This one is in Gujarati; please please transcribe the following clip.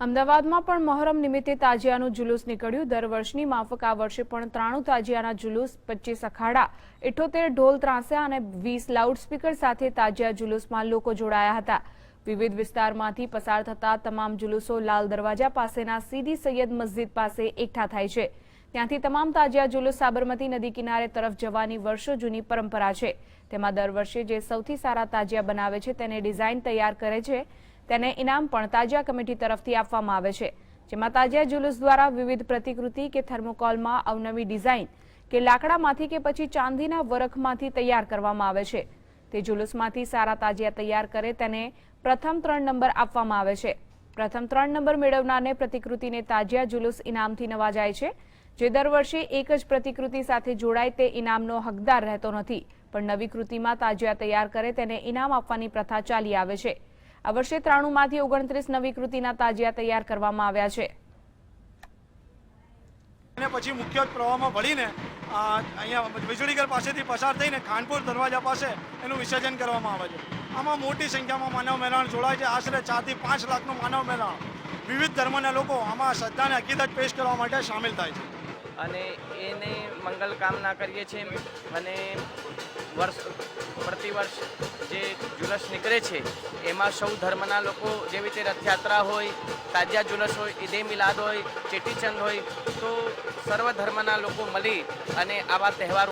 અમદાવાદમાં પણ મહોરમ નિમિત્તે તાજિયાનું જુલુસ નીકળ્યું। દર વર્ષની માફક આ વર્ષે પણ 93 તાજિયાના જુલુસ, 25 અખાડા, 78 ઢોલ ત્રાંસ્યા અને 20 લાઉડસ્પીકર સાથે તાજિયા જુલુસમાં લોકો જોડાયા હતા। વિવિધ વિસ્તારમાંથી પસાર થતા તમામ જુલુસો લાલ દરવાજા પાસેના સીદી સૈયદ મસ્જિદ પાસે એકઠા થાય છે। ત્યાંથી તમામ તાજિયા જુલુસ સાબરમતી નદી કિનારે તરફ જવાની વર્ષો જૂની પરંપરા છે। તેમાં દર વર્ષે જે સૌથી સારા તાજિયા બનાવે છે તેને ડિઝાઇન તૈયાર કરે છે, તેને ઇનામ પણ તાજિયા કમિટી તરફથી આપવામાં આવે છે, જેમાં તાજિયા જુલુસ દ્વારા વિવિધ પ્રતિકૃતિ કે થર્મોકોલમાં અવનવી ડિઝાઇન કે લાકડામાંથી કે પછી ચાંદીના વરખમાંથી તૈયાર કરવામાં આવે છે। તે જુલુસમાંથી સારા તાજિયા તૈયાર કરે તેને પ્રથમ 3 નંબર આપવામાં આવે છે। પ્રથમ 3 નંબર મેળવનારને પ્રતિકૃતિને તાજિયા જુલુસ ઇનામથી નવાજાય છે। જે દર વર્ષે એક જ પ્રતિકૃતિ સાથે જોડાય તે ઇનામનો હકદાર રહેતો નથી, પણ નવી કૃતિમાં તાજિયા તૈયાર કરે તેને ઇનામ આપવાની પ્રથા ચાલી આવે છે। આ વર્ષે 93માંથી 29 નવી કૃતિના તાજિયા તૈયાર કરવામાં આવ્યા છે। અને પછી મુખ્ય પ્રવાહમાં ભળીને અહીંયા વીજળીઘર પાસેથી પસાર થઈને ખાનપુર દરવાજા પાસે એનું વિસર્જન કરવામાં આવે છે। આમાં મોટી સંખ્યામાં માનવ મેળાણ જોડાય છે। આશરે 4 થી 5 લાખનું માનવ મેળાણ વિવિધ ધર્મના લોકો આમાં શ્રદ્ધાને અકીદત પેશ કરવા માટે સામેલ થાય છે અને એને મંગલ કામના કરીએ છીએ। અને પ્રતિવર્ષ જે જુલસ નીકળે છે એમાં સૌ ધર્મના લોકો જેવી રીતે રથયાત્રા હોય, તાજિયા જુલસ હોય, ઈદે મિલાદ હોય, ચેટીચંદ હોય, તો સર્વ ધર્મના લોકો મળી અને આવા તહેવારો